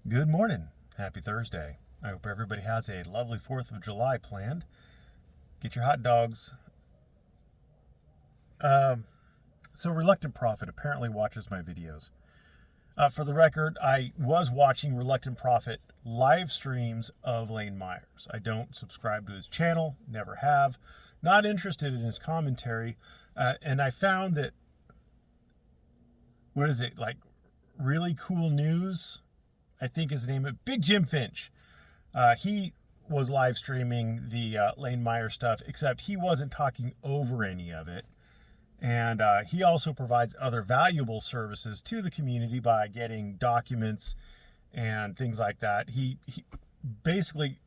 Good morning. Happy Thursday. I hope everybody has a lovely 4th of July planned. Get your hot dogs. So Reluctant Prophet apparently watches my videos. For the record, I was watching Reluctant Prophet live streams of Lane Myers. I don't subscribe to his channel, never have. Not interested in his commentary. And I found that, Really Cool News, I think is the name of it, Big Jim Finch. He was live streaming the Lane Meyer stuff, except he wasn't talking over any of it. And he also provides other valuable services to the community by getting documents and things like that. He basically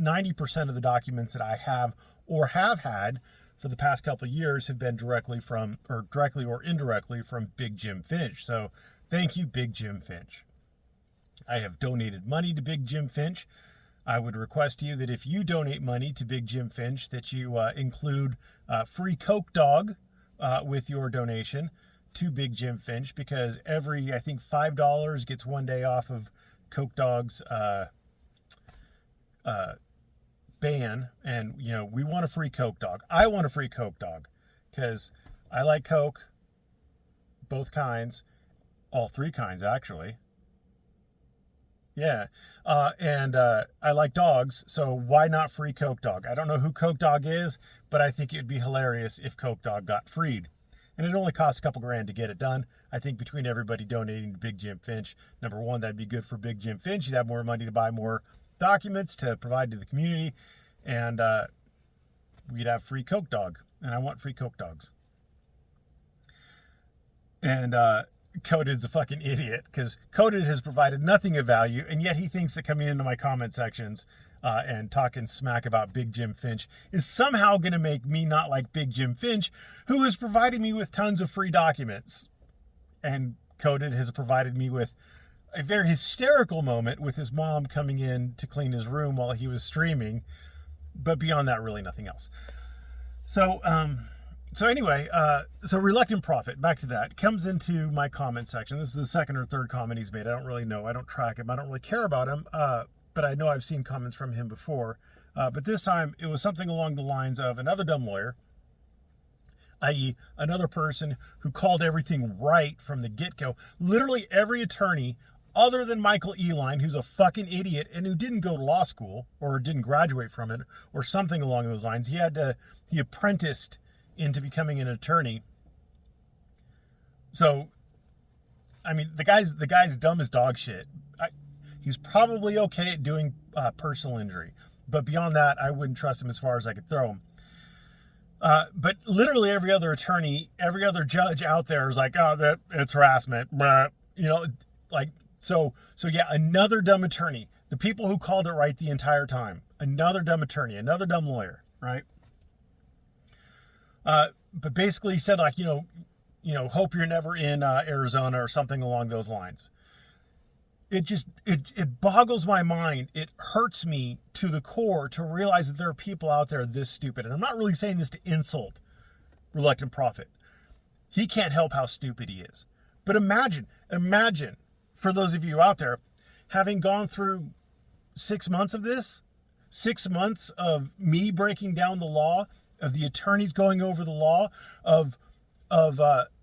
90% of the documents that I have or have had for the past couple of years have been directly or indirectly from Big Jim Finch. So thank you, Big Jim Finch. I have donated money to Big Jim Finch. I would request to you that if you donate money to Big Jim Finch, that you include free Coke Dog with your donation to Big Jim Finch, because every, I think, $5 gets 1 day off of Coke Dog's ban. And, we want a free Coke Dog. I want a free Coke Dog because I like Coke, both kinds, all three kinds, actually. Yeah. And I like dogs, so why not free Coke Dog? I don't know who Coke Dog is, but I think it would be hilarious if Coke Dog got freed. And it only costs a couple grand to get it done. I think between everybody donating to Big Jim Finch, number one, that'd be good for Big Jim Finch. You'd have more money to buy more documents to provide to the community, and we'd have free Coke Dog. And I want free Coke Dogs. And Coded's a fucking idiot, because Coded has provided nothing of value, and yet he thinks that coming into my comment sections and talking smack about Big Jim Finch is somehow going to make me not like Big Jim Finch, who is providing me with tons of free documents. And Coded has provided me with a very hysterical moment with his mom coming in to clean his room while he was streaming, but beyond that, really nothing else. So anyway, Reluctant Prophet, back to that, comes into my comment section. This is the second or third comment he's made. I don't really know. I don't track him. I don't really care about him, but I know I've seen comments from him before. But this time, it was something along the lines of another dumb lawyer, i.e. another person who called everything right from the get-go. Literally every attorney, other than Michael Eline, who's a fucking idiot and who didn't go to law school or didn't graduate from it or something along those lines. He apprenticed into becoming an attorney. So, I mean, the guy's dumb as dog shit. He's probably okay at doing personal injury, but beyond that, I wouldn't trust him as far as I could throw him. But literally every other attorney, every other judge out there is like, oh, it's harassment. So yeah, another dumb attorney. The people who called it right the entire time. Another dumb attorney, another dumb lawyer, right? But basically he said, hope you're never in Arizona or something along those lines. It boggles my mind. It hurts me to the core to realize that there are people out there this stupid. And I'm not really saying this to insult Reluctant Prophet. He can't help how stupid he is. But imagine, for those of you out there, having gone through 6 months of this, 6 months of me breaking down the law, of the attorneys going over the law, of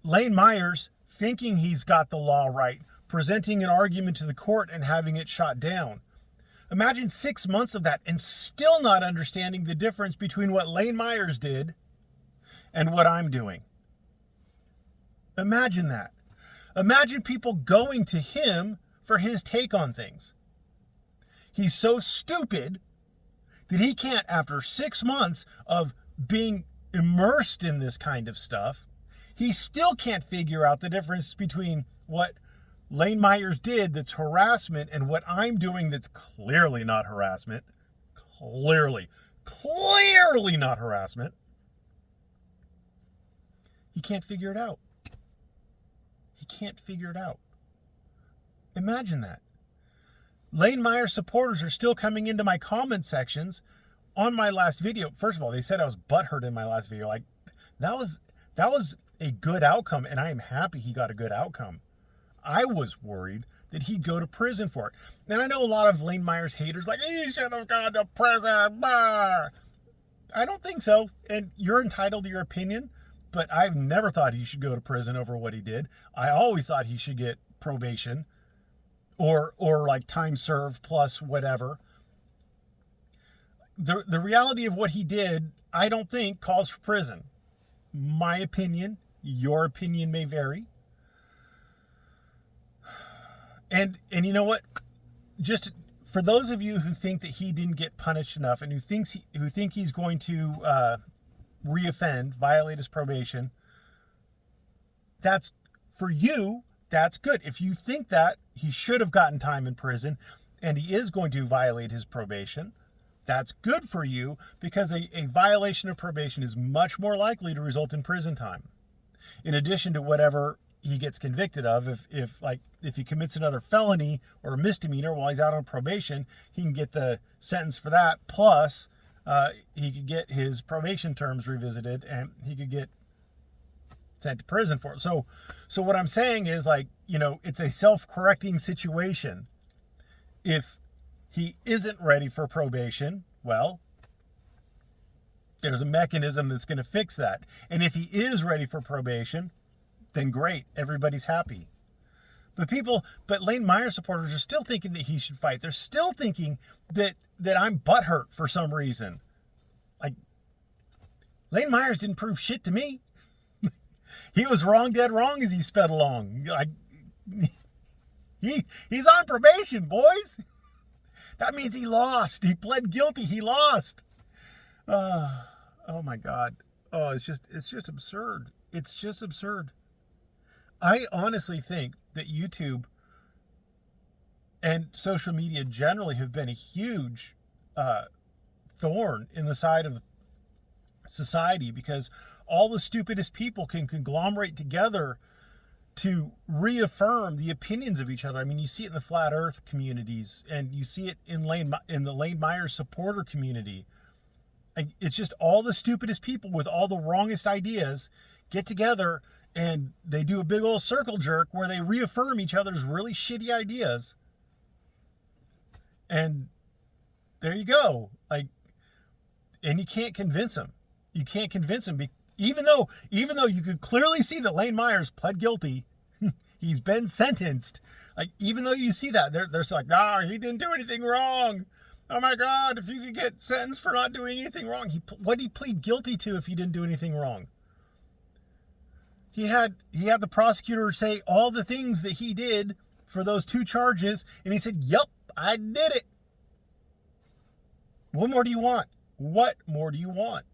Lane Myers thinking he's got the law right, presenting an argument to the court and having it shot down. Imagine 6 months of that and still not understanding the difference between what Lane Myers did and what I'm doing. Imagine that. Imagine people going to him for his take on things. He's so stupid that he can't, after 6 months of being immersed in this kind of stuff, he still can't figure out the difference between what Lane Myers did that's harassment and what I'm doing that's clearly not harassment. Clearly not harassment. He can't figure it out. Imagine that. Lane Meyer supporters are still coming into my comment sections on my last video. First of all, they said I was butthurt in my last video. Like, that was a good outcome, and I am happy he got a good outcome. I was worried that he'd go to prison for it. And I know a lot of Lane Meyer's haters like, he should have gone to prison. Bah. I don't think so. And you're entitled to your opinion, but I've never thought he should go to prison over what he did. I always thought he should get probation or like time served plus whatever. The reality of what he did, I don't think calls for prison. My opinion, your opinion may vary. And you know what? Just for those of you who think that he didn't get punished enough and who think he's going to reoffend, violate his probation, that's for you. That's good. If you think that he should have gotten time in prison and he is going to violate his probation, that's good for you, because a violation of probation is much more likely to result in prison time. In addition to whatever he gets convicted of, if he commits another felony or a misdemeanor while he's out on probation, he can get the sentence for that. Plus, he could get his probation terms revisited and he could get sent to prison for it. So what I'm saying is, like, it's a self-correcting situation. If he isn't ready for probation, well, there's a mechanism that's going to fix that. And if he is ready for probation, then great, everybody's happy. But Lane Meyer supporters are still thinking that he should fight. They're still thinking that I'm butthurt for some reason. Like, Lane Myers didn't prove shit to me. He was wrong, dead wrong as he sped along. He's on probation, boys. That means he lost. He pled guilty. He lost. Oh my God. Oh, it's just absurd. It's just absurd. I honestly think that YouTube and social media generally have been a huge thorn in the side of society, because all the stupidest people can conglomerate together to reaffirm the opinions of each other. I mean, you see it in the flat earth communities, and you see it in the Lane Meyer supporter community. It's just all the stupidest people with all the wrongest ideas get together and they do a big old circle jerk where they reaffirm each other's really shitty ideas. And there you go. And you can't convince them. You can't convince them, even though you could clearly see that Lane Myers pled guilty. He's been sentenced. Even though you see that, they're like, no, he didn't do anything wrong. Oh my God, if you could get sentenced for not doing anything wrong. What did he plead guilty to if he didn't do anything wrong? He had the prosecutor say all the things that he did for those 2 charges, and he said, "Yup, I did it." What more do you want? What more do you want?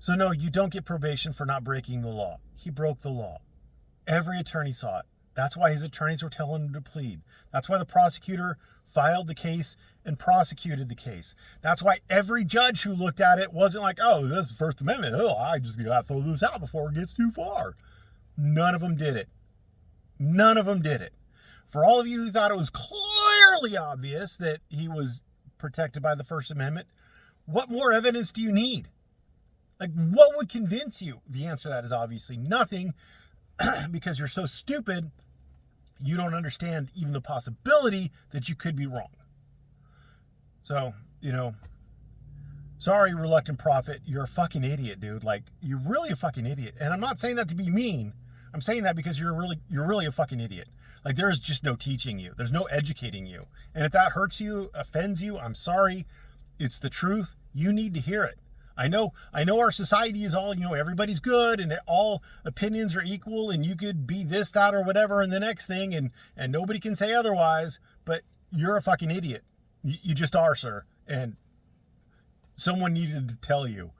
So no, you don't get probation for not breaking the law. He broke the law. Every attorney saw it. That's why his attorneys were telling him to plead. That's why the prosecutor filed the case and prosecuted the case. That's why every judge who looked at it wasn't like, oh, this is First Amendment. Oh, I just got to throw this out before it gets too far. None of them did it. None of them did it. For all of you who thought it was clearly obvious that he was protected by the First Amendment, what more evidence do you need? What would convince you? The answer to that is obviously nothing, because you're so stupid, you don't understand even the possibility that you could be wrong. So, sorry, reluctant prophet, you're a fucking idiot, dude. You're really a fucking idiot. And I'm not saying that to be mean. I'm saying that because you're really a fucking idiot. There's just no teaching you. There's no educating you. And if that hurts you, offends you, I'm sorry. It's the truth. You need to hear it. I know our society is all, everybody's good and all opinions are equal and you could be this, that, or whatever in the next thing and nobody can say otherwise, but you're a fucking idiot. You just are, sir. And someone needed to tell you.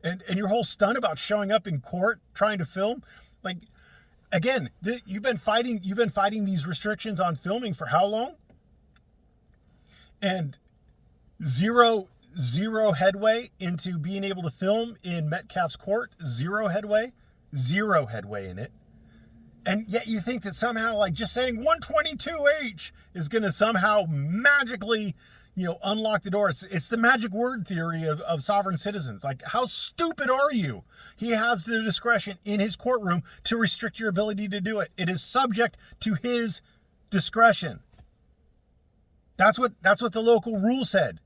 And your whole stunt about showing up in court trying to film, again, you've been fighting these restrictions on filming for how long? And zero headway into being able to film in Metcalf's court. Zero headway in it. And yet you think that somehow just saying 122H is going to somehow magically, unlock the door. It's the magic word theory of sovereign citizens. Like, how stupid are you? He has the discretion in his courtroom to restrict your ability to do it. It is subject to his discretion. That's what the local rule said.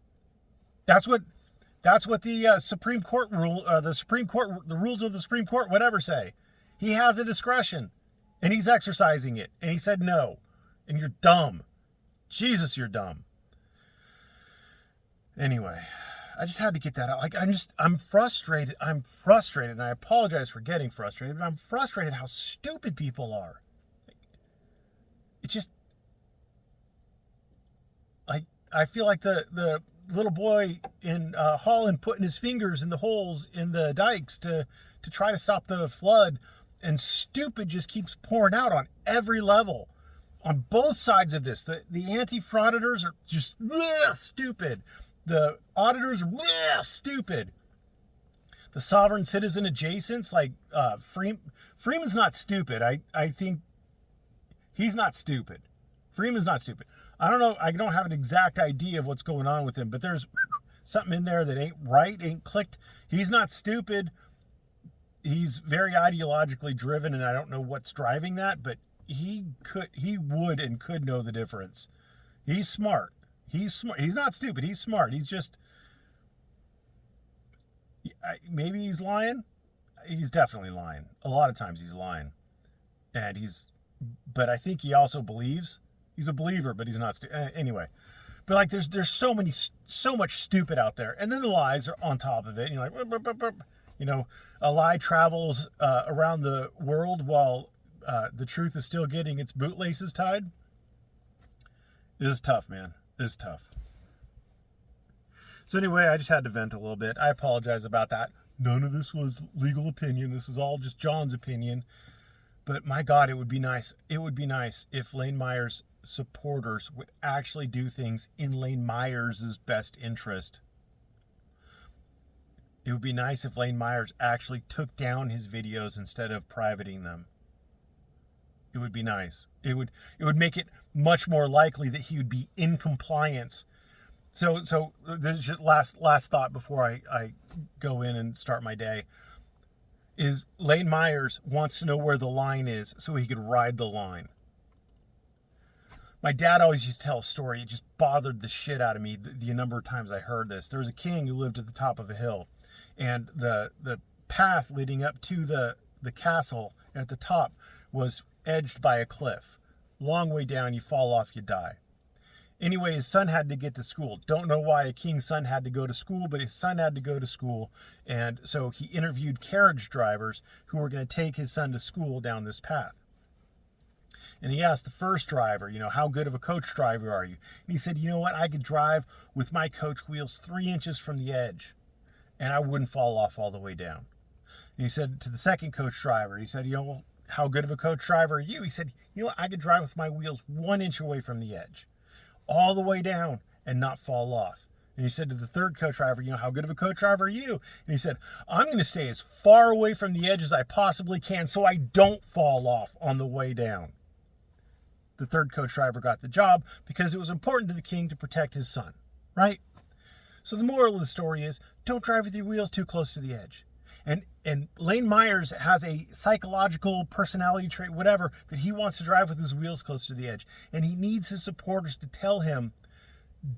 That's what the Supreme Court rule, the rules of the Supreme Court, whatever say. He has a discretion, and he's exercising it. And he said no, and you're dumb. Jesus, you're dumb. Anyway, I just had to get that out. Like, I'm frustrated. I'm frustrated, and I apologize for getting frustrated, but I'm frustrated how stupid people are. It just, I feel like the little boy in Holland putting his fingers in the holes in the dikes to try to stop the flood, and stupid just keeps pouring out on every level, on both sides of this. The anti-frauditors are just stupid. The auditors are stupid. The sovereign citizen adjacents, like Freeman's not stupid. I think he's not stupid. Freeman's not stupid. I don't know. I don't have an exact idea of what's going on with him, but there's something in there that ain't right, ain't clicked. He's not stupid. He's very ideologically driven, and I don't know what's driving that, but he would and could know the difference. He's smart. He's smart. He's not stupid. He's smart. He's just, maybe he's lying. He's definitely lying. A lot of times he's lying, but I think he also believes. He's a believer, but he's not anyway. But like, there's so much stupid out there, and then the lies are on top of it. And you're like, burp, burp, burp. A lie travels around the world while the truth is still getting its bootlaces tied. It is tough, man. It is tough. So anyway, I just had to vent a little bit. I apologize about that. None of this was legal opinion. This is all just John's opinion. But my God, it would be nice. It would be nice if Lane Meyer's supporters would actually do things in Lane Meyer's best interest. It would be nice if Lane Meyers actually took down his videos instead of privating them. It would be nice. It would make it much more likely that he would be in compliance. So this is just last thought before I go in and start my day. Is Lane Meyers wants to know where the line is so he could ride the line. My dad always used to tell a story. It just bothered the shit out of me the number of times I heard this. There was a king who lived at the top of a hill, and the path leading up to the castle at the top was edged by a cliff. Long way down, you fall off, you die. Anyway, his son had to get to school. Don't know why a king's son had to go to school, but his son had to go to school. And so he interviewed carriage drivers who were going to take his son to school down this path. And he asked the first driver, how good of a coach driver are you? And he said, you know what? I could drive with my coach wheels 3 inches from the edge, and I wouldn't fall off all the way down. And he said to the second coach driver, he said, well, how good of a coach driver are you? He said, you know what? I could drive with my wheels 1 inch away from the edge, all the way down, and not fall off. And he said to the third coach driver, how good of a coach driver are you? And he said, I'm going to stay as far away from the edge as I possibly can so I don't fall off on the way down. The third coach driver got the job because it was important to the king to protect his son, right? So the moral of the story is, don't drive with your wheels too close to the edge. And Lane Meyers has a psychological personality trait, whatever, that he wants to drive with his wheels close to the edge. And he needs his supporters to tell him,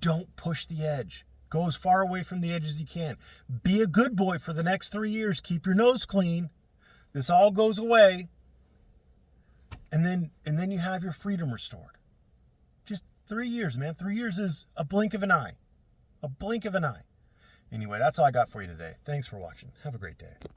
don't push the edge. Go as far away from the edge as you can. Be a good boy for the next 3 years. Keep your nose clean. This all goes away. And then you have your freedom restored. Just 3 years, man. 3 years is a blink of an eye. A blink of an eye. Anyway, that's all I got for you today. Thanks for watching. Have a great day.